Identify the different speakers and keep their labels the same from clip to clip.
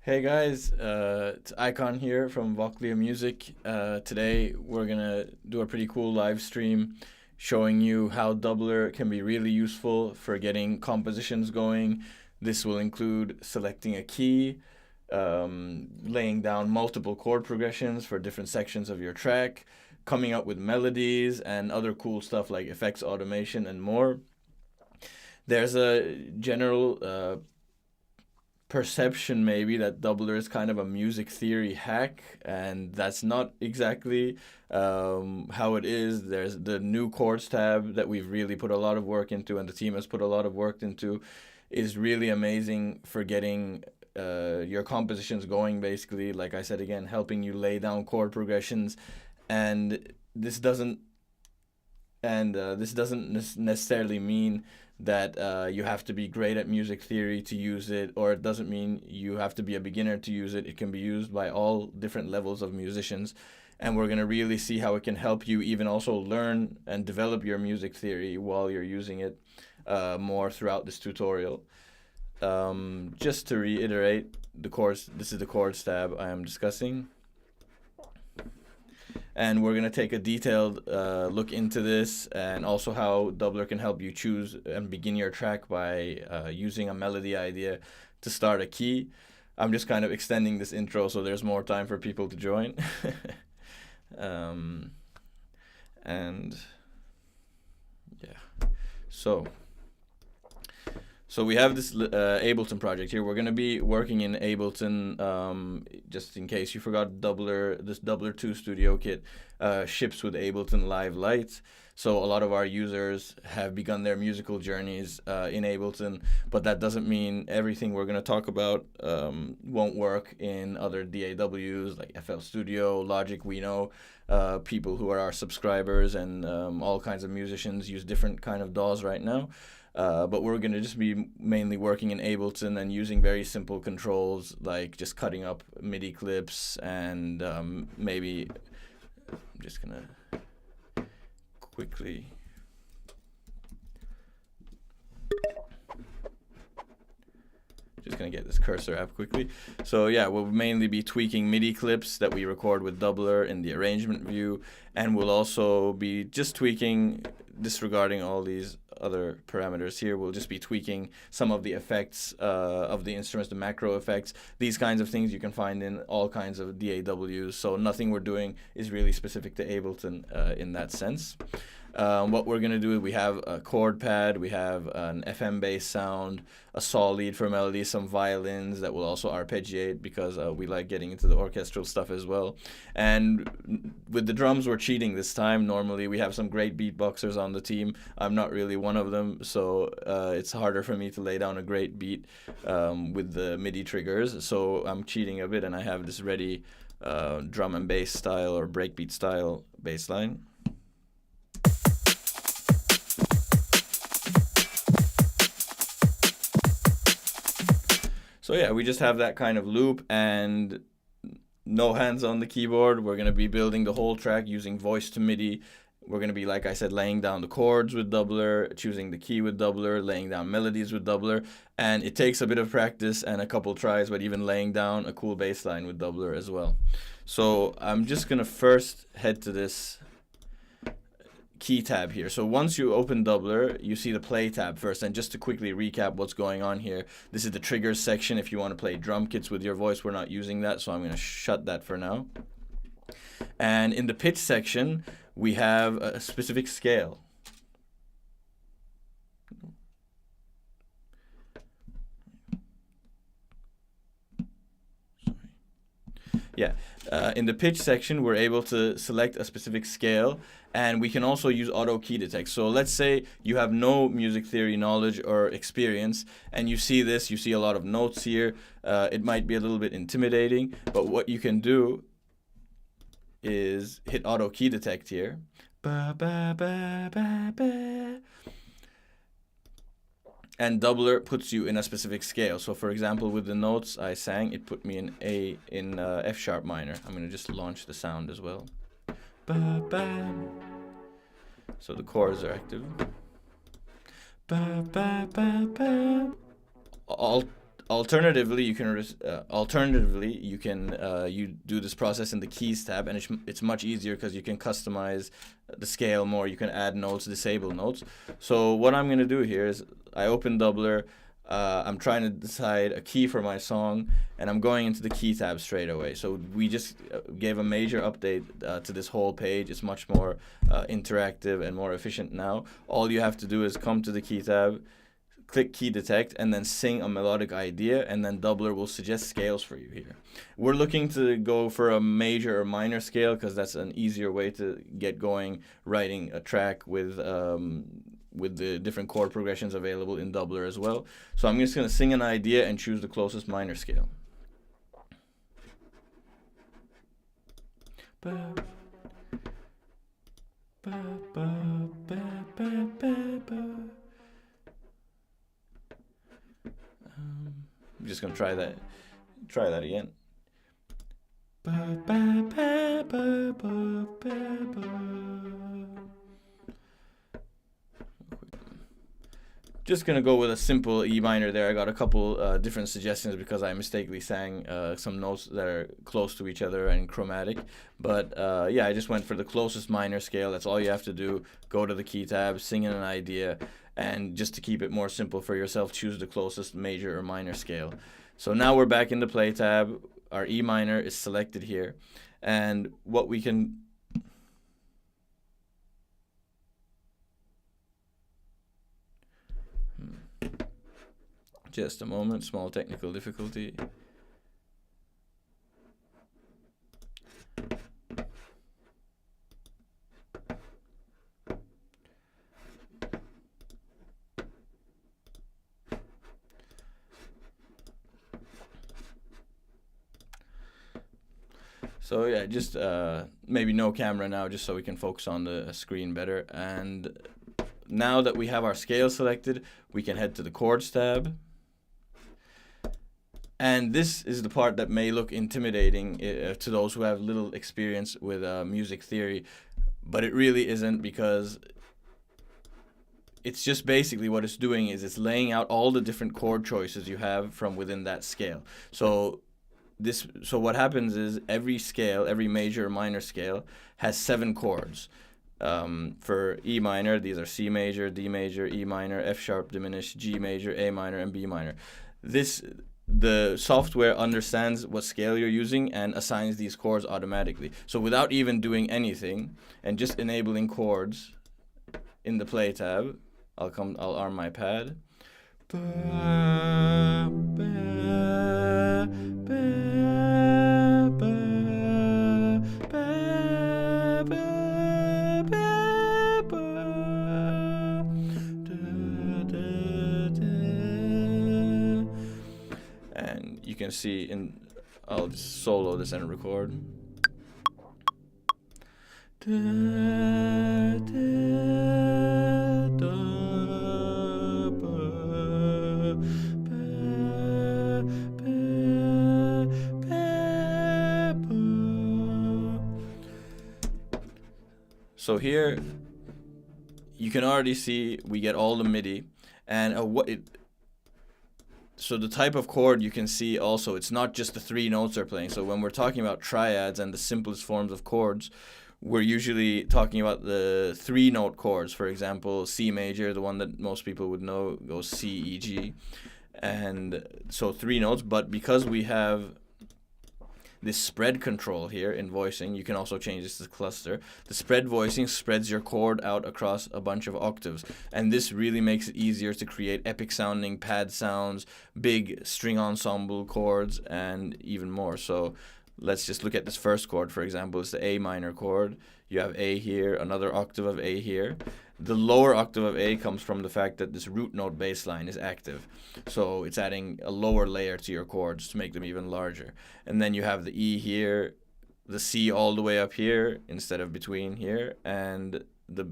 Speaker 1: Hey guys, it's Icon here from Voclia Music. Today we're gonna do a pretty cool live stream showing you how Dubler can be really useful for getting compositions going. This will include selecting a key, laying down multiple chord progressions for different sections of your track, coming up with melodies and other cool stuff like effects automation and more. There's a general perception maybe that Dubler is kind of a music theory hack, and that's not exactly how it is. There's the new Chords tab that we've really put a lot of work into, and the team has put a lot of work into, is really amazing for getting your compositions going, basically. Like I said again, helping you lay down chord progressions, and this doesn't necessarily mean that you have to be great at music theory to use it, or it doesn't mean you have to be a beginner to use it. It can be used by all different levels of musicians, and we're going to really see how it can help you even also learn and develop your music theory while you're using it more throughout this tutorial. Just to reiterate, this is the chords tab I am discussing. And we're going to take a detailed look into this, and also how Dubler can help you choose and begin your track by using a melody idea to start a key. I'm just kind of extending this intro so there's more time for people to join. And yeah, so we have this Ableton project here. We're going to be working in Ableton, just in case you forgot. This Dubler 2 Studio Kit ships with Ableton Live Lite. So a lot of our users have begun their musical journeys in Ableton, but that doesn't mean everything we're going to talk about won't work in other DAWs like FL Studio, Logic. We know people who are our subscribers, and all kinds of musicians use different kind of DAWs right now. But we're going to just be mainly working in Ableton and using very simple controls like just cutting up MIDI clips, and maybe I'm just going to quickly get this cursor up quickly. So yeah, we'll mainly be tweaking MIDI clips that we record with Dubler in the arrangement view, and we'll also be just tweaking, disregarding all these other parameters here. We'll just be tweaking some of the effects of the instruments, the macro effects. These kinds of things you can find in all kinds of DAWs, so nothing we're doing is really specific to Ableton in that sense. What we're going to do is we have a chord pad, we have an FM bass sound, a saw lead for melody, some violins that will also arpeggiate because we like getting into the orchestral stuff as well. And with the drums, we're cheating this time. Normally we have some great beatboxers on the team. I'm not really one of them, so it's harder for me to lay down a great beat with the MIDI triggers. So I'm cheating a bit, and I have this ready drum and bass style or breakbeat style bass line. So yeah, we just have that kind of loop and no hands on the keyboard. We're going to be building the whole track using voice to MIDI. We're going to be, like I said, laying down the chords with Dubler, choosing the key with Dubler, laying down melodies with Dubler. And it takes a bit of practice and a couple tries, but even laying down a cool bass line with Dubler as well. So I'm just going to first head to this key tab here. So once you open Dubler, you see the play tab first. And just to quickly recap what's going on here, this is the triggers section. If you want to play drum kits with your voice, we're not using that, so I'm going to shut that for now. And in the pitch section, we have a specific scale. Yeah. In the pitch section, we're able to select a specific scale, and we can also use auto key detect. So let's say you have no music theory knowledge or experience, and you see this, you see a lot of notes here. It might be a little bit intimidating, but what you can do is hit auto key detect here. Ba, ba, ba, ba, ba. And Dubler puts you in a specific scale. So for example, with the notes I sang, it put me in F sharp minor. I'm gonna just launch the sound as well. Ba, ba. So the chords are active. Ba, ba, ba, ba. Alternatively, you can you do this process in the keys tab, and it's much easier because you can customize the scale more. You can add notes, disable notes. So what I'm gonna do here is I open Dubler. I'm trying to decide a key for my song, and I'm going into the key tab straight away. So we just gave a major update to this whole page. It's much more interactive and more efficient now. All you have to do is come to the key tab, click key detect, and then sing a melodic idea, and then Dubler will suggest scales for you here. We're looking to go for a major or minor scale because that's an easier way to get going writing a track with the different chord progressions available in Dubler as well. So I'm just going to sing an idea and choose the closest minor scale. Ba, ba, ba, ba, ba, ba, ba. I'm just gonna try that again. Ba, ba, ba, ba, ba, ba, ba. Just gonna go with a simple E minor there. I got a couple different suggestions because I mistakenly sang some notes that are close to each other and chromatic. But yeah, I just went for the closest minor scale. That's all you have to do. Go to the key tab, sing in an idea, and just to keep it more simple for yourself, choose the closest major or minor scale. So now we're back in the play tab. Our E minor is selected here, and what we can just a moment, small technical difficulty. So yeah, just maybe no camera now, just so we can focus on the screen better. And now that we have our scale selected, we can head to the chords tab. And this is the part that may look intimidating to those who have little experience with music theory, but it really isn't, because it's just basically what it's doing is it's laying out all the different chord choices you have from within that scale. So what happens is every scale, every major or minor scale, has 7 chords. For E minor, these are C major, D major, E minor, F sharp diminished, G major, A minor, and B minor. The software understands what scale you're using and assigns these chords automatically. So without even doing anything and just enabling chords in the play tab, I'll arm my pad. Ba, ba, ba, ba, ba, ba, ba, ba, da, da, da. And you can see I'll just solo this and record. Da, da, da, ba, ba, ba, ba, ba. So here you can already see we get all the MIDI, and so the type of chord you can see also, it's not just the 3 notes they're playing. So when we're talking about triads and the simplest forms of chords, we're usually talking about the 3-note chords. For example, C major, the one that most people would know, goes C, E, G. And so 3 notes, but because we have this spread control here in voicing, you can also change this to cluster. The spread voicing spreads your chord out across a bunch of octaves, and this really makes it easier to create epic sounding pad sounds, big string ensemble chords, and even more. So let's just look at this first chord, for example. It's the A minor chord. You have A here, another octave of A here. The lower octave of A comes from the fact that this root note bass line is active. So it's adding a lower layer to your chords to make them even larger. And then you have the E here, the C all the way up here instead of between here, and the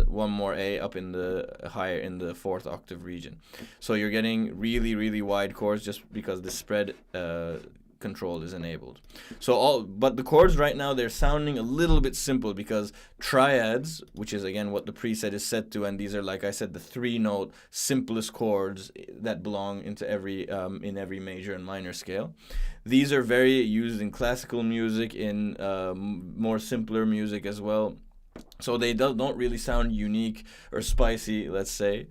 Speaker 1: one more A up in the higher in the fourth octave region. So you're getting really, really wide chords just because the spread control is enabled. But the chords right now, they're sounding a little bit simple because triads, which is again what the preset is set to, and these are, like I said, the 3-note simplest chords that belong into in every major and minor scale. These are very used in classical music, in more simpler music as well. So they don't really sound unique or spicy, let's say.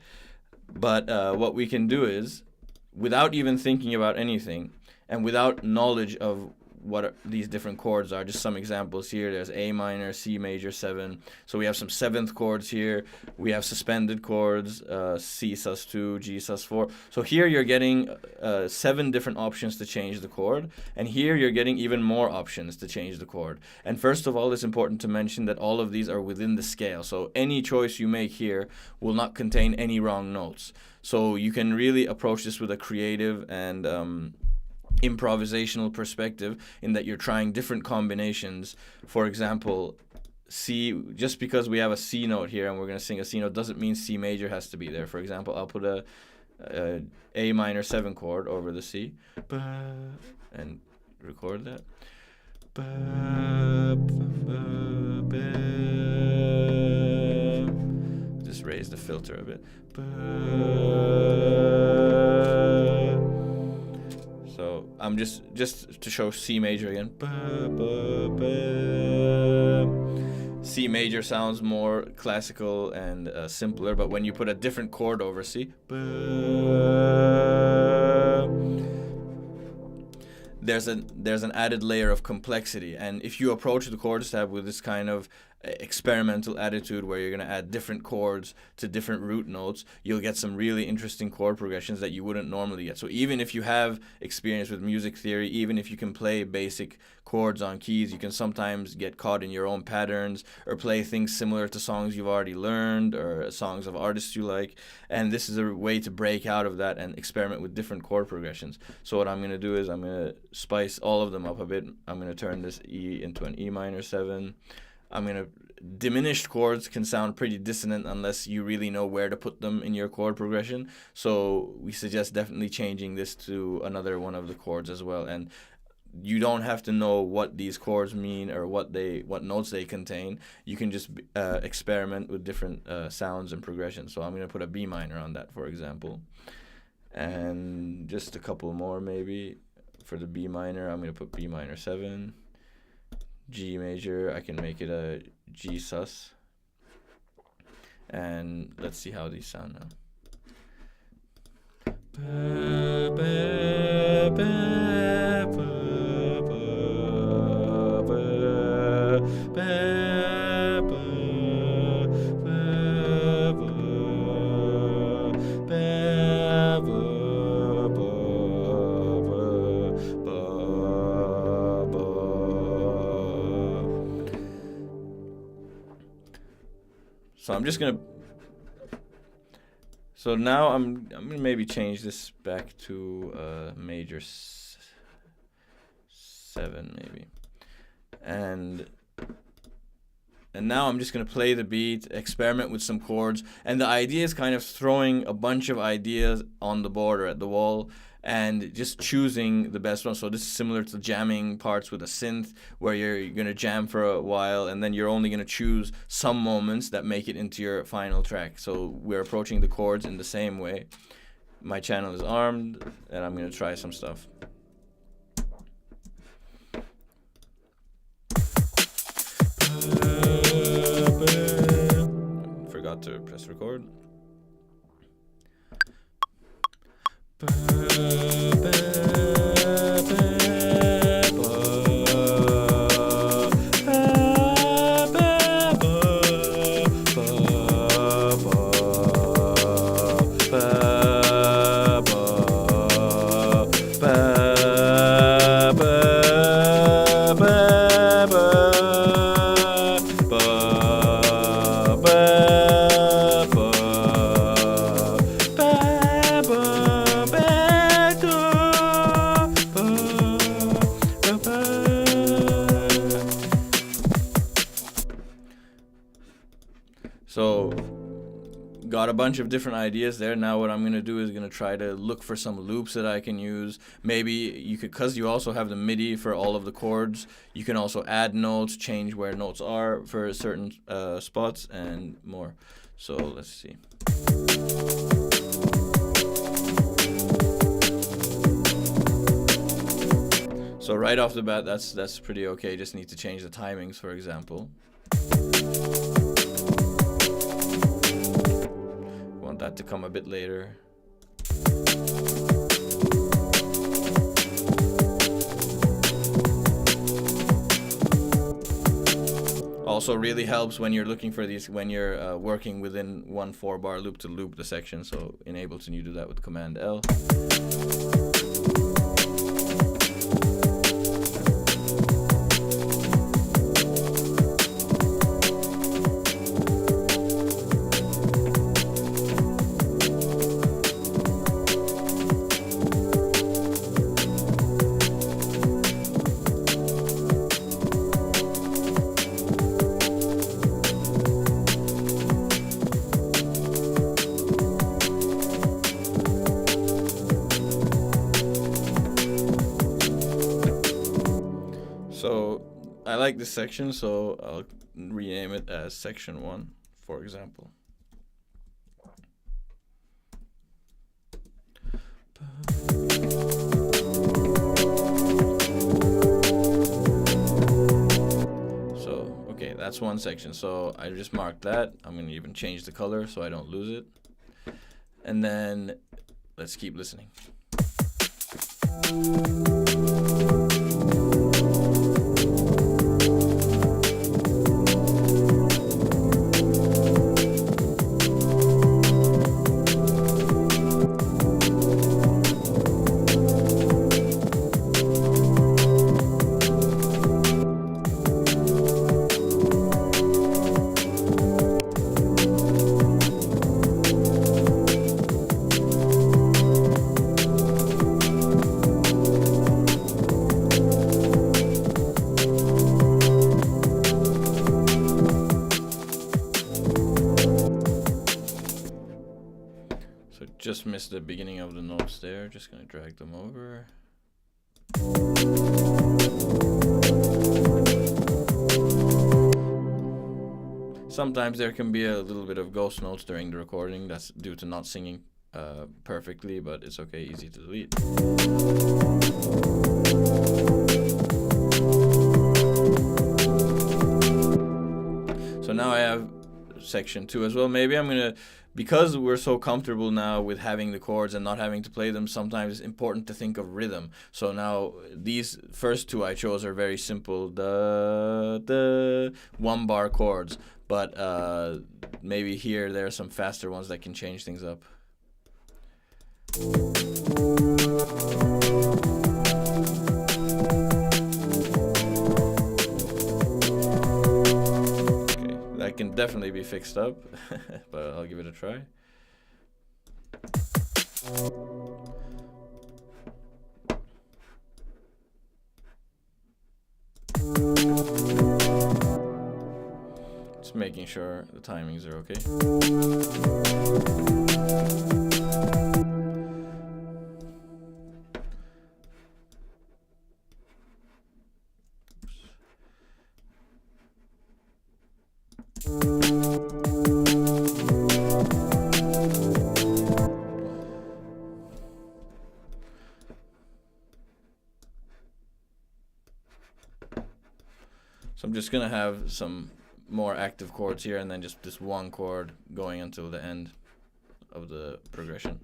Speaker 1: But what we can do is, without even thinking about anything, and without knowledge of what these different chords are, just some examples here. There's A minor, C major, 7. So we have some 7th chords here. We have suspended chords, C sus2, G sus4. So here you're getting 7 different options to change the chord. And here you're getting even more options to change the chord. And first of all, it's important to mention that all of these are within the scale. So any choice you make here will not contain any wrong notes. So you can really approach this with a creative and improvisational perspective, in that you're trying different combinations. For example, C, just because we have a C note here and we're going to sing a C note doesn't mean C major has to be there. For example, I'll put a minor 7 chord over the C and record that. Just raise the filter a bit. So I'm just to show C major again. C major sounds more classical and simpler, but when you put a different chord over C, there's an added layer of complexity. And if you approach the chord tab with this kind of experimental attitude, where you're going to add different chords to different root notes, you'll get some really interesting chord progressions that you wouldn't normally get. So even if you have experience with music theory, even if you can play basic chords on keys, you can sometimes get caught in your own patterns or play things similar to songs you've already learned or songs of artists you like. And this is a way to break out of that and experiment with different chord progressions. So what I'm going to do is I'm going to spice all of them up a bit. I'm going to turn this E into an E minor 7. Diminished chords can sound pretty dissonant unless you really know where to put them in your chord progression. So we suggest definitely changing this to another one of the chords as well. And you don't have to know what these chords mean or what notes they contain. You can just experiment with different sounds and progressions. So I'm going to put a B minor on that, for example. And just a couple more maybe. For the B minor, I'm going to put B minor 7. G major, I can make it a G sus. And let's see how these sound now. So I'm just gonna. So now I'm gonna maybe change this back to major 7 maybe, and now I'm just gonna play the beat, experiment with some chords, and the idea is kind of throwing a bunch of ideas on the board or at the wall, and just choosing the best one. So this is similar to jamming parts with a synth, where you're going to jam for a while, and then you're only going to choose some moments that make it into your final track. So we're approaching the chords in the same way. My channel is armed, and I'm going to try some stuff. Forgot to press record. ba ba ba ba ba do ba ba ba. So got a bunch of different ideas there. Now what I'm going to do is going to try to look for some loops that I can use. Maybe you could, because you also have the MIDI for all of the chords, you can also add notes, change where notes are for certain spots and more. So let's see. So right off the bat, that's pretty okay. Just need to change the timings, for example. That to come a bit later. Also really helps when you're looking for these, when you're working within one 4-bar loop to loop the section. So in Ableton you do that with Command L. So I like this section, so I'll rename it as section 1, for example. So, okay, that's one section. So I just marked that. I'm going to even change the color so I don't lose it. And then let's keep listening. Just missed the beginning of the notes there. Just gonna drag them over. Sometimes there can be a little bit of ghost notes during the recording. That's due to not singing perfectly, but it's okay, easy to delete. So now I have section 2 as well. Maybe I'm gonna, because we're so comfortable now with having the chords and not having to play them, sometimes it's important to think of rhythm. So now these first 2 I chose are very simple, da, da, 1-bar chords. But maybe here there are some faster ones that can change things up. That can definitely be fixed up, but I'll give it a try. Just making sure the timings are okay. So I'm just gonna have some more active chords here, and then just this one chord going until the end of the progression.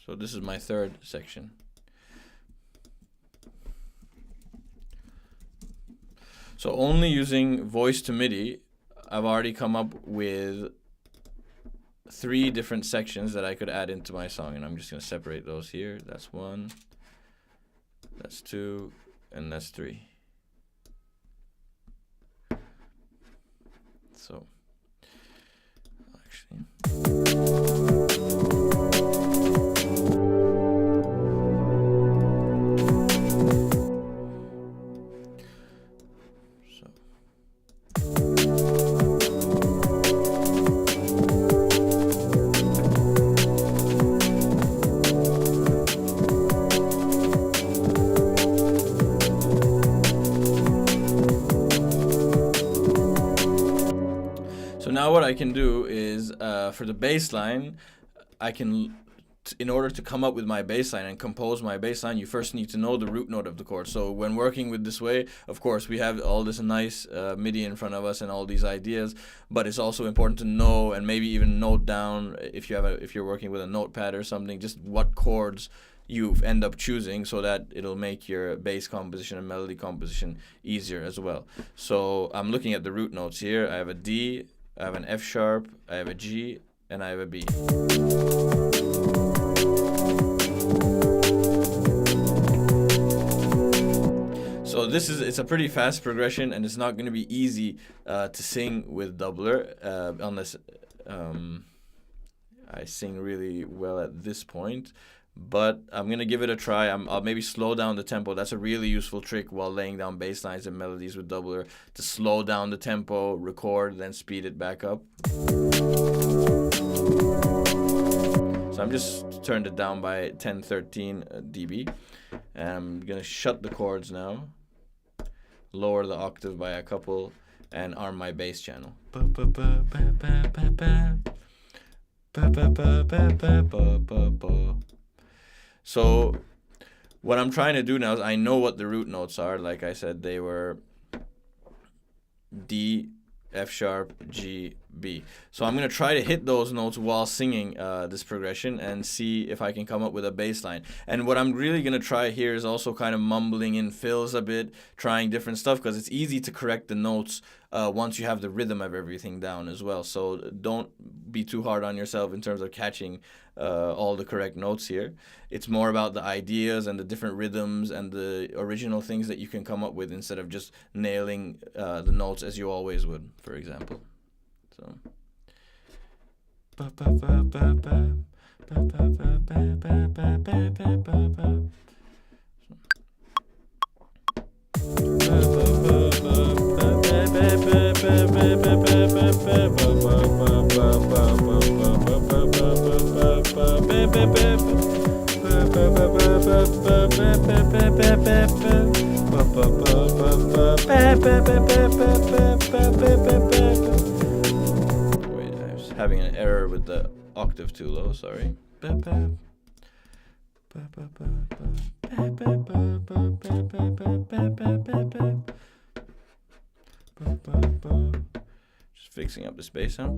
Speaker 1: So this is my third section. So only using voice to MIDI, I've already come up with 3 different sections that I could add into my song, and I'm just going to separate those here. That's 1, that's 2, and that's 3. So, actually... Now what I can do is, for the bass line, I can, in order to come up with my bass line and compose my bass line, you first need to know the root note of the chord. So when working with this way, of course, we have all this nice MIDI in front of us and all these ideas, but it's also important to know and maybe even note down, if you're working with a notepad or something, just what chords you end up choosing, so that it'll make your bass composition and melody composition easier as well. So I'm looking at the root notes here. I have a D, I have an F sharp, I have a G, and I have a B. So it's a pretty fast progression, and it's not going to be easy to sing with Dubler unless I sing really well at this point. But I'm going to give it a try. I'll maybe slow down the tempo. That's a really useful trick while laying down bass lines and melodies with Dubler, to slow down the tempo, record, then speed it back up. So I'm just turned it down by 10-13 dB. And I'm going to shut the chords now, lower the octave by a couple, and arm my bass channel. So what I'm trying to do now is, I know what the root notes are. Like I said, they were D, F sharp, G, B. So I'm going to try to hit those notes while singing this progression and see if I can come up with a bass line. And what I'm really going to try here is also kind of mumbling in fills a bit, trying different stuff, because it's easy to correct the notes once you have the rhythm of everything down as well. So don't be too hard on yourself in terms of catching all the correct notes here. It's more about the ideas and the different rhythms and the original things that you can come up with, instead of just nailing the notes as you always would, for example. So. Wait, I was having an error with the octave too low, sorry. Just fixing up the space sound.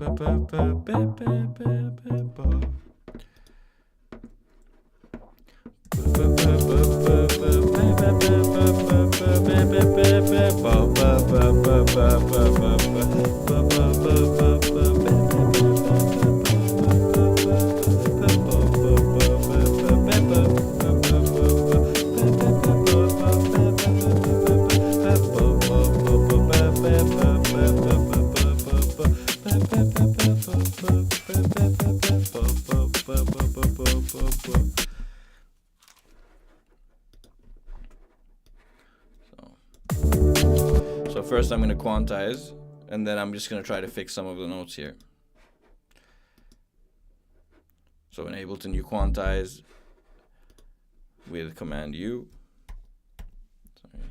Speaker 1: So first I'm going to quantize, and then I'm just going to try to fix some of the notes here. So in Ableton, you quantize with Command U. Sorry.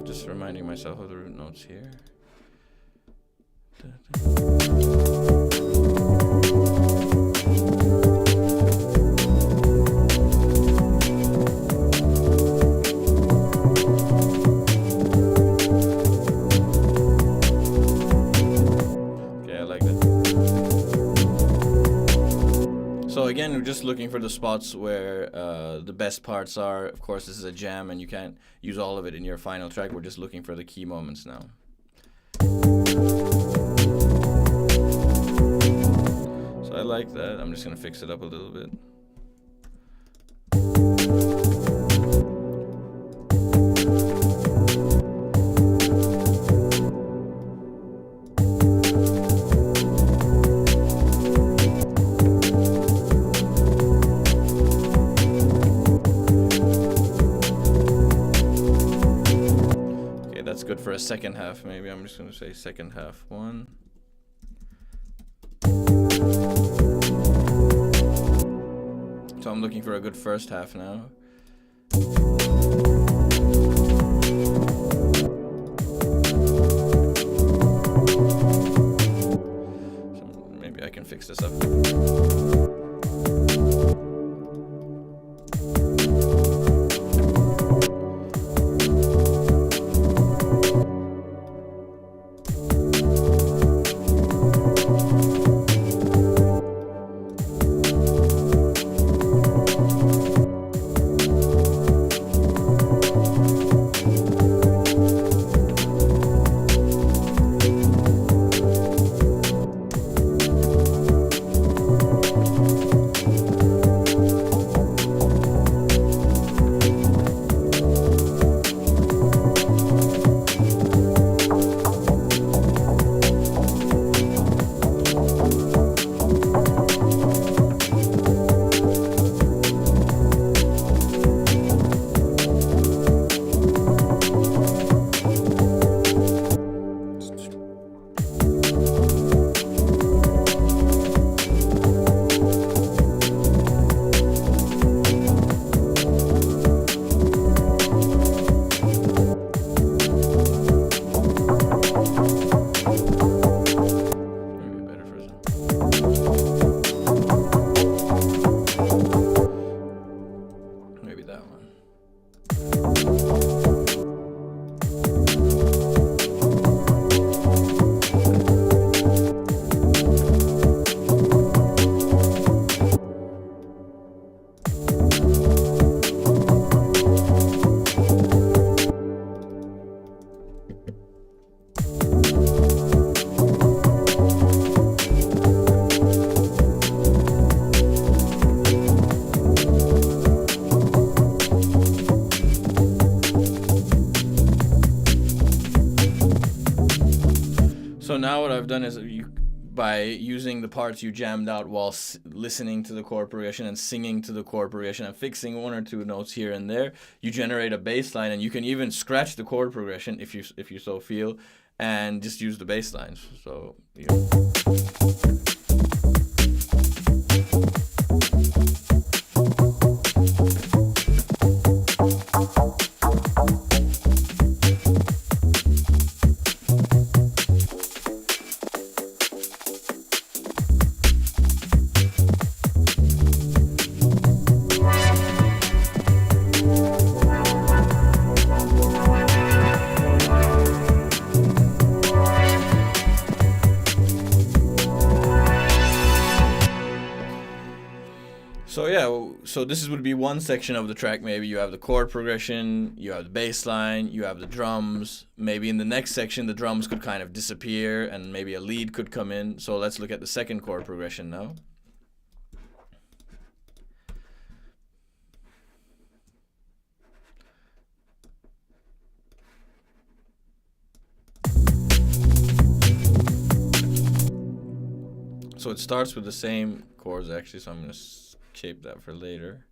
Speaker 1: Just reminding myself of the root notes here. again, we're just looking for the spots where the best parts are. Of course, this is a jam, and you can't use all of it in your final track. We're just looking for the key moments now. So I like that. I'm just going to fix it up a little bit. Good for a second half, maybe. I'm just going to say second half 1. So I'm looking for a good first half now. So maybe I can fix this up. So now what I've done is by using the parts you jammed out while listening to the chord progression and singing to the chord progression and fixing 1 or 2 notes here and there, you generate a bass line, and you can even scratch the chord progression if you so feel, and just use the bass lines. So So this would be one section of the track. Maybe you have the chord progression, you have the bass line, you have the drums. Maybe in the next section the drums could kind of disappear and maybe a lead could come in. So let's look at the second chord progression now. So it starts with the same chords actually, so I'm going to shape that for later.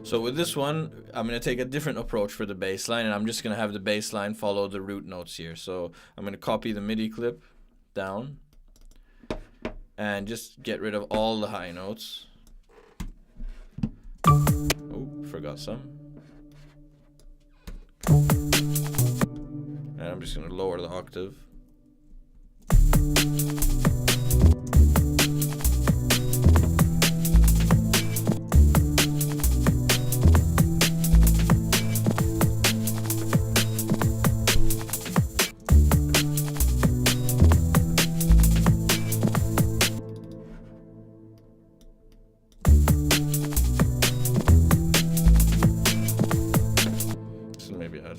Speaker 1: So with this one, I'm going to take a different approach for the bass line, and I'm just going to have the bass line follow the root notes here. So I'm going to copy the MIDI clip down and just get rid of all the high notes. Oh, forgot some. And I'm just going to lower the octave.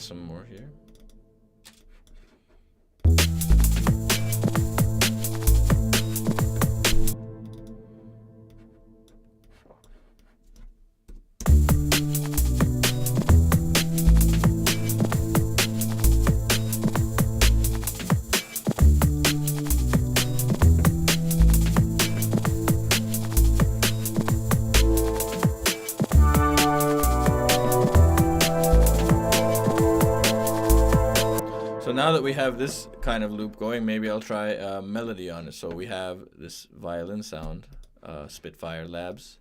Speaker 1: some more here. Now that we have this kind of loop going, maybe I'll try a melody on it. So we have this violin sound, Spitfire Labs.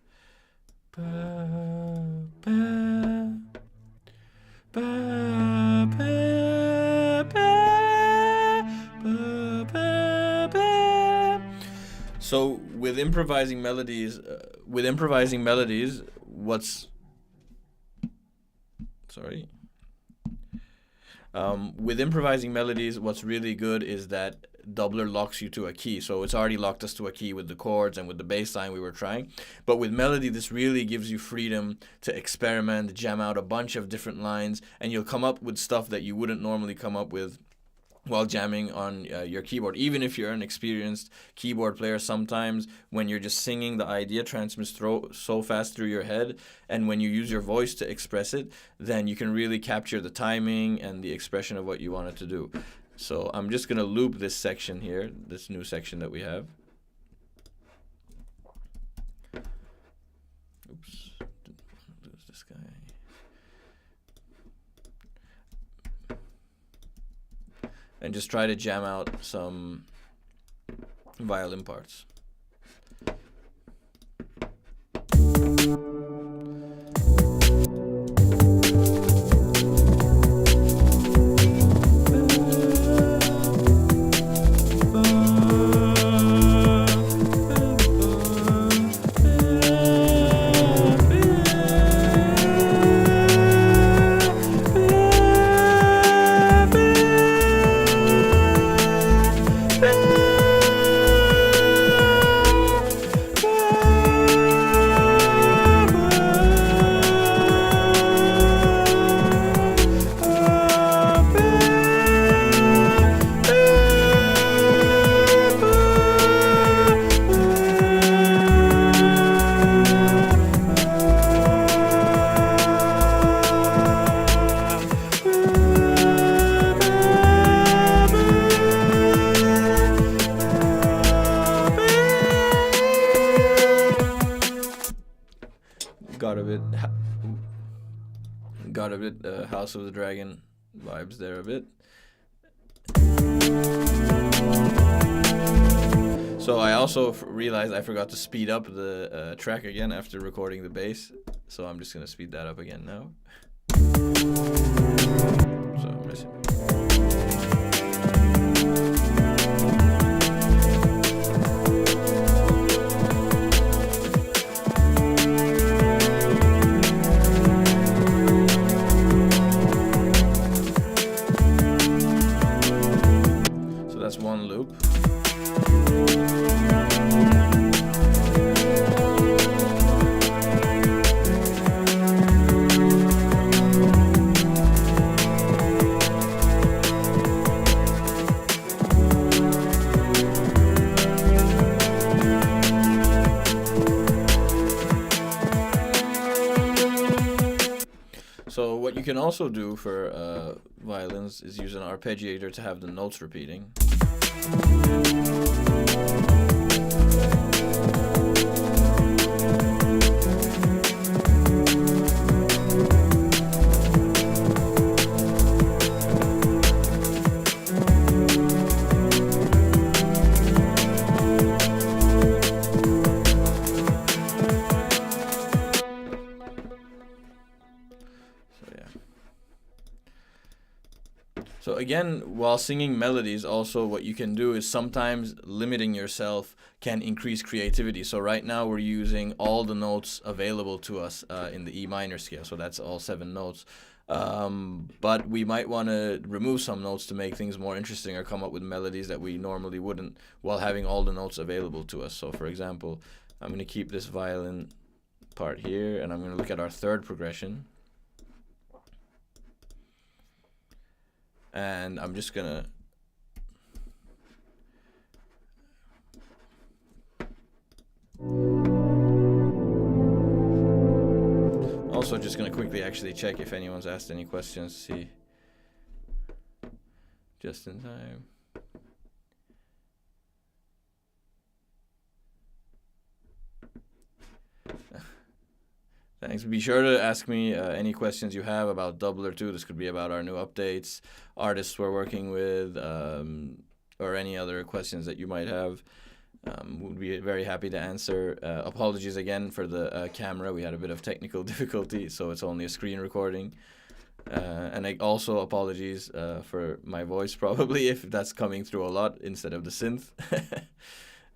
Speaker 1: So with improvising melodies, what's really good is that Dubler locks you to a key. So it's already locked us to a key with the chords and with the bass line we were trying. But with melody, this really gives you freedom to experiment, jam out a bunch of different lines, and you'll come up with stuff that you wouldn't normally come up with while jamming on your keyboard. Even if you're an experienced keyboard player, sometimes when you're just singing, the idea transmits so fast through your head, and when you use your voice to express it, then you can really capture the timing and the expression of what you want it to do. So I'm just going to loop this section here, this new section that we have. Oops, didn't want to lose this guy. And just try to jam out some violin parts. Got a bit House of the Dragon vibes there a bit. So I also realized I forgot to speed up the track again after recording the bass. So I'm just going to speed that up again now. So miss it. One loop. So what you can also do for violins is use an arpeggiator to have the notes repeating. So again, while singing melodies, also what you can do is sometimes limiting yourself can increase creativity. So right now we're using all the notes available to us in the E minor scale. So that's all 7 notes. But we might want to remove some notes to make things more interesting or come up with melodies that we normally wouldn't while having all the notes available to us. So for example, I'm going to keep this violin part here and I'm going to look at our third progression. And I'm just gonna also just gonna quickly actually check if anyone's asked any questions. See, just in time. Thanks. Be sure to ask me any questions you have about Dubler too. This could be about our new updates, artists we're working with, or any other questions that you might have. We'd be very happy to answer. Apologies again for the camera. We had a bit of technical difficulty, so it's only a screen recording. And also apologies for my voice, probably, if that's coming through a lot instead of the synth.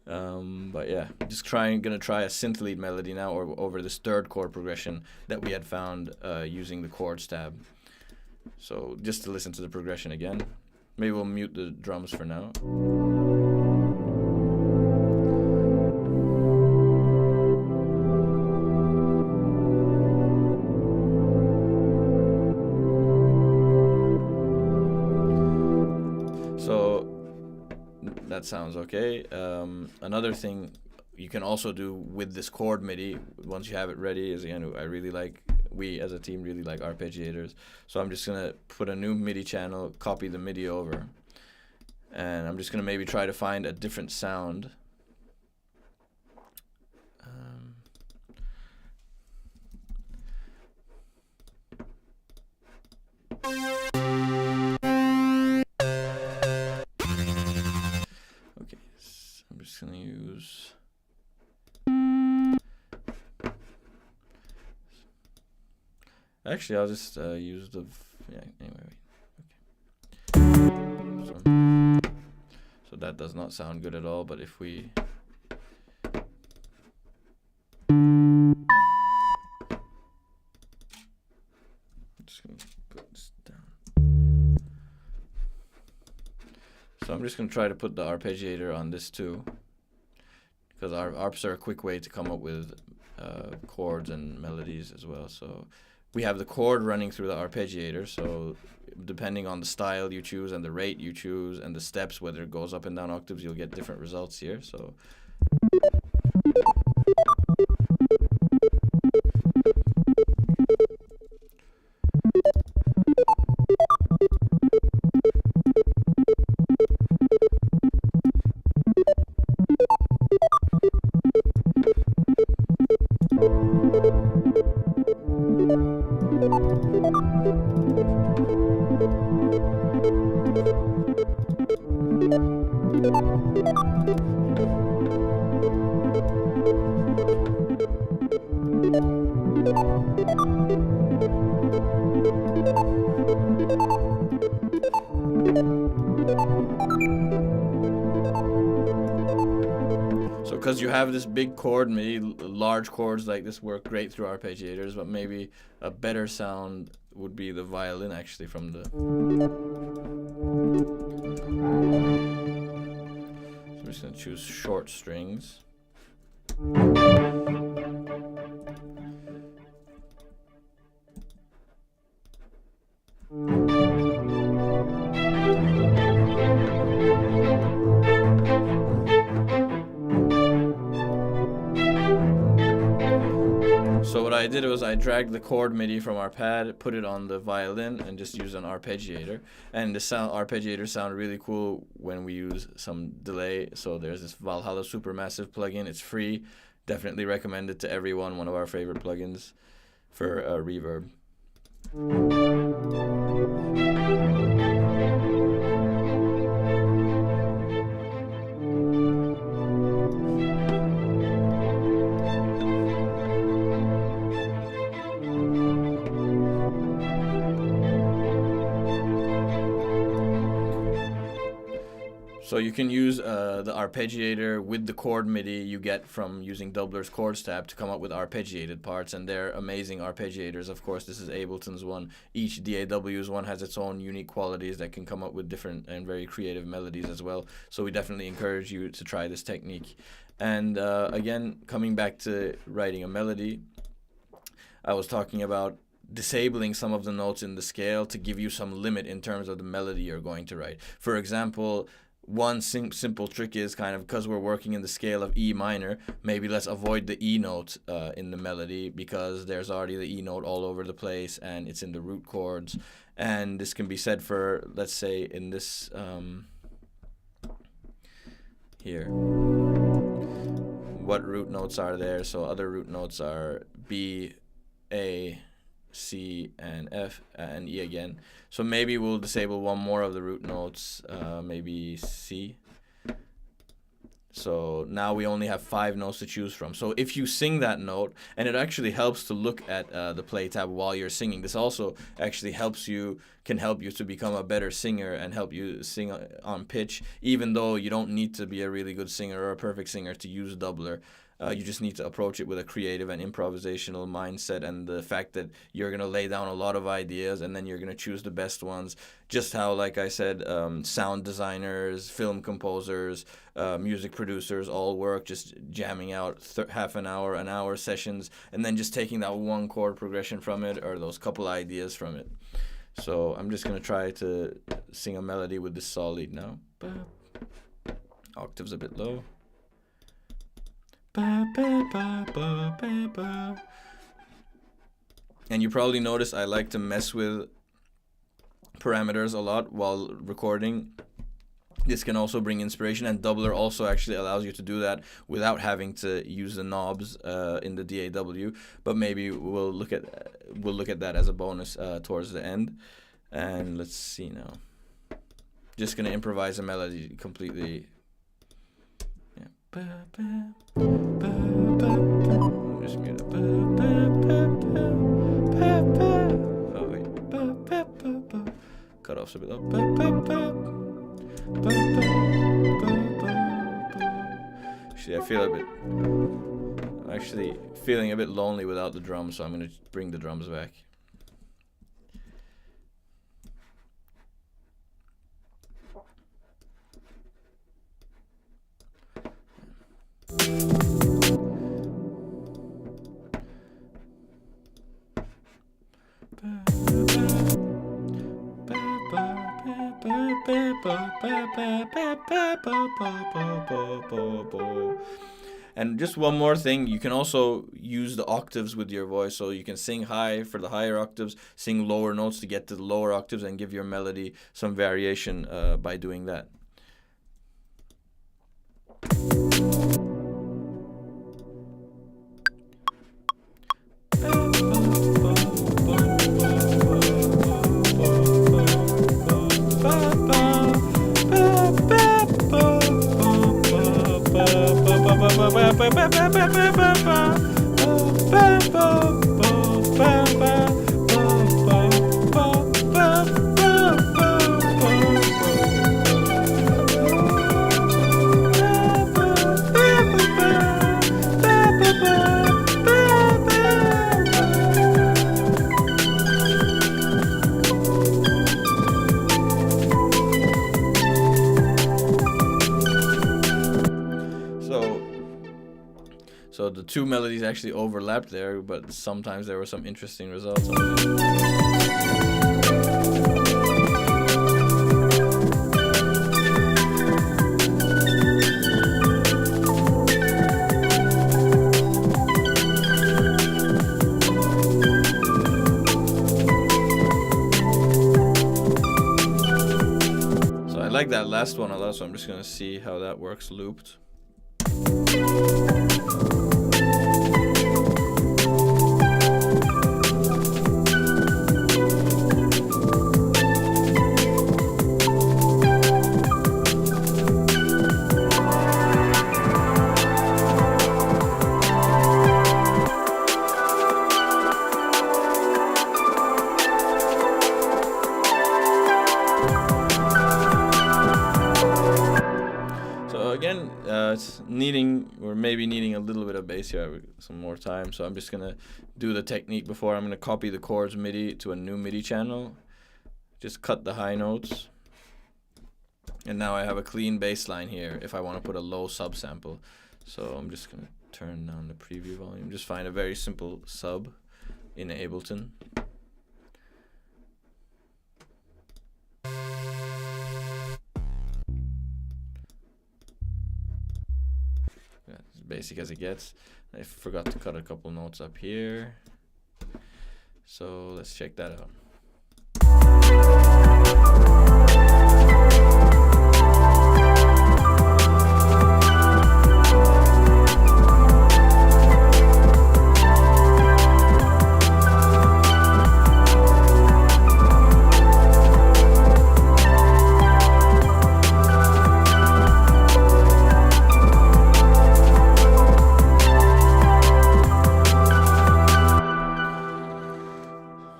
Speaker 1: But yeah, just gonna try a synth lead melody now, or over this third chord progression that we had found using the Chords tab. So just to listen to the progression again. Maybe we'll mute the drums for now. So that sounds okay. Another thing you can also do with this chord MIDI, once you have it ready, is, again, we as a team really like arpeggiators. So I'm just gonna put a new MIDI channel, copy the MIDI over, and I'm just gonna maybe try to find a different sound. Okay, so I'm just gonna use. Actually, I'll just use the. Yeah. Anyway, okay. So that does not sound good at all. But if we. I'm just gonna put this down. So I'm just gonna try to put the arpeggiator on this too, because arps are a quick way to come up with chords and melodies as well. So we have the chord running through the arpeggiator, so depending on the style you choose and the rate you choose and the steps, whether it goes up and down octaves, you'll get different results here. So because you have this big chord, maybe large chords like this work great through arpeggiators, but maybe a better sound would be the violin, actually, from the. So I'm just going to choose short strings. So what I did was I dragged the chord MIDI from our pad, put it on the violin, and just used an arpeggiator. And the arpeggiators sound really cool when we use some delay. So there's this Valhalla Supermassive plugin. It's free. Definitely recommend it to everyone. One of our favorite plugins for reverb. So you can use the arpeggiator with the chord MIDI you get from using Dubler's Chords tab to come up with arpeggiated parts, and they're amazing arpeggiators. Of course, this is Ableton's one. Each DAW's one has its own unique qualities that can come up with different and very creative melodies as well. So we definitely encourage you to try this technique. And again, coming back to writing a melody, I was talking about disabling some of the notes in the scale to give you some limit in terms of the melody you're going to write. For example, one simple trick is kind of, because we're working in the scale of E minor, maybe let's avoid the E note in the melody, because there's already the E note all over the place and it's in the root chords. And this can be said for, let's say, in this here. What root notes are there? So other root notes are B, A, C, and F, and E again. So maybe we'll disable one more of the root notes, maybe C. So now we only have 5 notes to choose from. So if you sing that note, and it actually helps to look at the play tab while you're singing. This also actually can help you to become a better singer and help you sing on pitch, even though you don't need to be a really good singer or a perfect singer to use Dubler. You just need to approach it with a creative and improvisational mindset, and the fact that you're going to lay down a lot of ideas and then you're going to choose the best ones. Just how, like I said, sound designers, film composers, music producers all work, just jamming out half an hour sessions, and then just taking that one chord progression from it or those couple ideas from it. So I'm just going to try to sing a melody with this sol lead now. Octaves a bit low. And you probably notice I like to mess with parameters a lot while recording. This can also bring inspiration, and Dubler also actually allows you to do that without having to use the knobs in the DAW. But maybe we'll look at that as a bonus towards the end. And let's see now. Just gonna improvise a melody completely. Yeah. Just mute it. Oh wait. Cut off a bit low. Actually, I'm actually feeling a bit lonely without the drums, so I'm gonna bring the drums back. And just one more thing, you can also use the octaves with your voice, so you can sing high for the higher octaves, sing lower notes to get to the lower octaves, and give your melody some variation by doing that. So the two melodies actually overlapped there, but sometimes there were some interesting results. So I like that last one a lot, so I'm just gonna see how that works looped. Again, it's we're maybe needing a little bit of bass here, some more time, so I'm just gonna do the technique before. I'm gonna copy the chords MIDI to a new MIDI channel, just cut the high notes, and now I have a clean bass line here if I want to put a low subsample. So I'm just gonna turn down the preview volume, just find a very simple sub in Ableton. basic as it gets. I forgot to cut a couple notes up here. So let's check that out.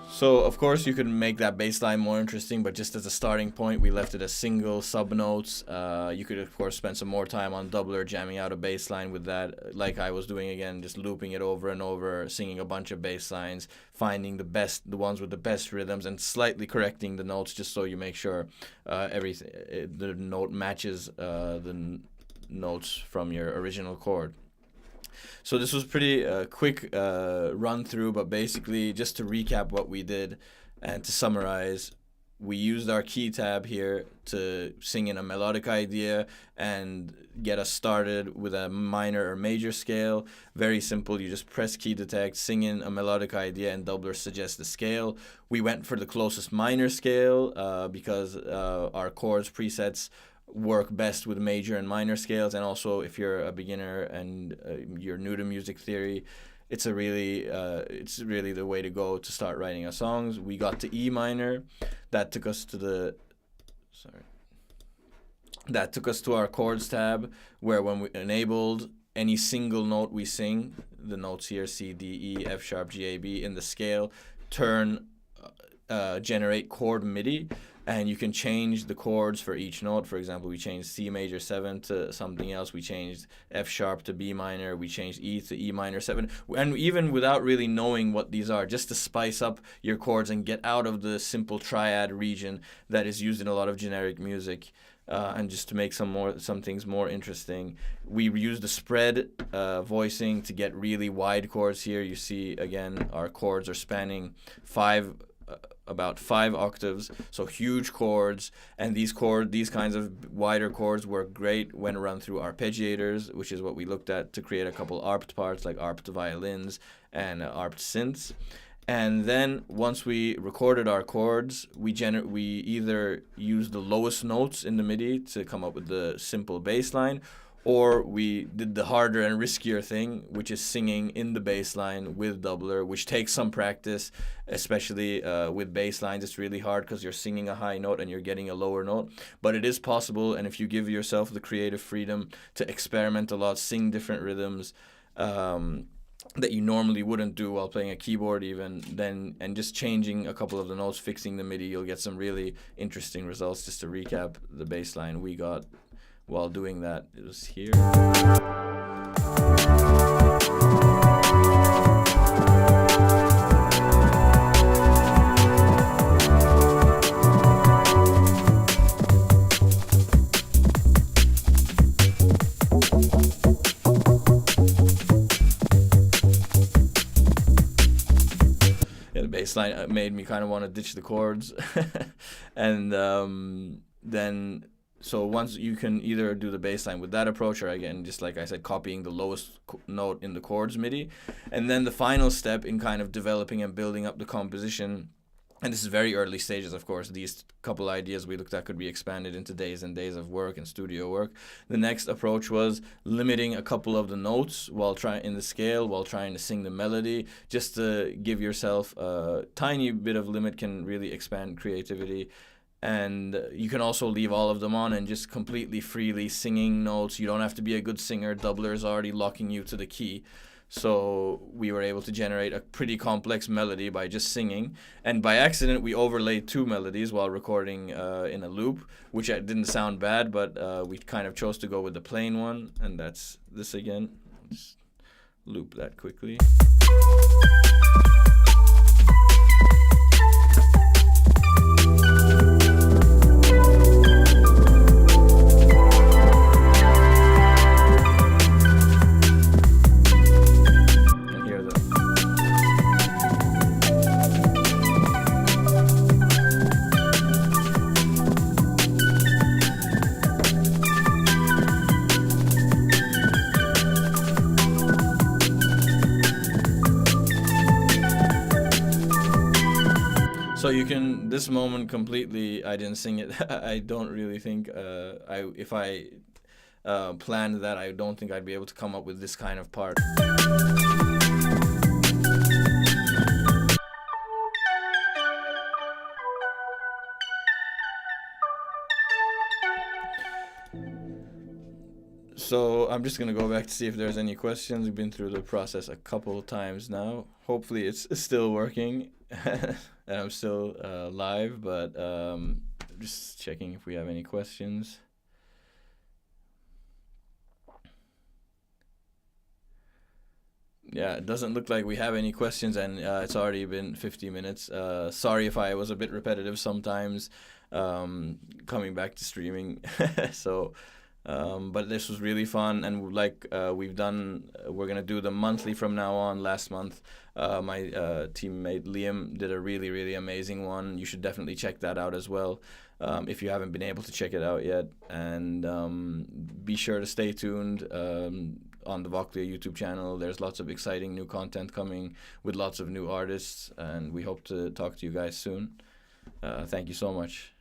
Speaker 1: So of course you could make that bass line more interesting, but just as a starting point, we left it as single sub notes. You could of course spend some more time on Dubler, jamming out a bass line with that, like I was doing again, just looping it over and over, singing a bunch of bass lines, finding the ones with the best rhythms, and slightly correcting the notes just so you make sure the note matches the notes from your original chord. So this was pretty quick run through, but basically just to recap what we did and to summarize, we used our key tab here to sing in a melodic idea and get us started with a minor or major scale. Very simple, you just press key detect, sing in a melodic idea, and Dubler suggests the scale. We went for the closest minor scale because our chords presets work best with major and minor scales, and also if you're a beginner and you're new to music theory, it's really the way to go to start writing our songs. We got to E minor. That took us to our chords tab, where when we enabled any single note we sing, the notes here C, D, E, F sharp, G, A, B in the scale, generate chord MIDI. And you can change the chords for each note. For example, we changed C major 7 to something else. We changed F sharp to B minor. We changed E to E minor 7. And even without really knowing what these are, just to spice up your chords and get out of the simple triad region that is used in a lot of generic music, and just to make some things more interesting, we used the spread voicing to get really wide chords here. You see, again, our chords are spanning about 5 octaves, so huge chords, and these kinds of wider chords work great when run through arpeggiators, which is what we looked at to create a couple arped parts like arped violins and arped synths. And then once we recorded our chords, we either used the lowest notes in the MIDI to come up with the simple bass line, or we did the harder and riskier thing, which is singing in the bass line with Dubler, which takes some practice, especially with bass lines. It's really hard because you're singing a high note and you're getting a lower note. But it is possible, and if you give yourself the creative freedom to experiment a lot, sing different rhythms that you normally wouldn't do while playing a keyboard even, and just changing a couple of the notes, fixing the MIDI, you'll get some really interesting results. Just to recap, the bass line we got while doing that, it was here. Yeah, the bass line made me kind of want to ditch the chords. And then so once you can either do the bass line with that approach, or again, just like I said, copying the lowest note in the chords MIDI. And then the final step in kind of developing and building up the composition, and this is very early stages, of course, these couple ideas we looked at could be expanded into days and days of work and studio work. The next approach was limiting a couple of the notes while trying to sing the melody, just to give yourself a tiny bit of limit can really expand creativity. And you can also leave all of them on and just completely freely singing notes. You don't have to be a good singer. Dubler is already locking you to the key. So we were able to generate a pretty complex melody by just singing. And by accident, we overlaid 2 melodies while recording in a loop, which didn't sound bad, but we kind of chose to go with the plain one. And that's this again. Just loop that quickly. So you can this moment completely. I didn't sing it. I don't really think if I planned that, I don't think I'd be able to come up with this kind of part. So I'm just gonna go back to see if there's any questions. We've been through the process a couple of times now. Hopefully it's still working and I'm still live, but just checking if we have any questions. Yeah, it doesn't look like we have any questions, and it's already been 50 minutes. Sorry if I was a bit repetitive sometimes, coming back to streaming. So, but this was really fun, and like we're gonna do them monthly from now on. Last month, my teammate Liam did a really, really amazing one. You should definitely check that out as well, if you haven't been able to check it out yet. And be sure to stay tuned on the Voclia YouTube channel. There's lots of exciting new content coming with lots of new artists, and we hope to talk to you guys soon. Thank you so much.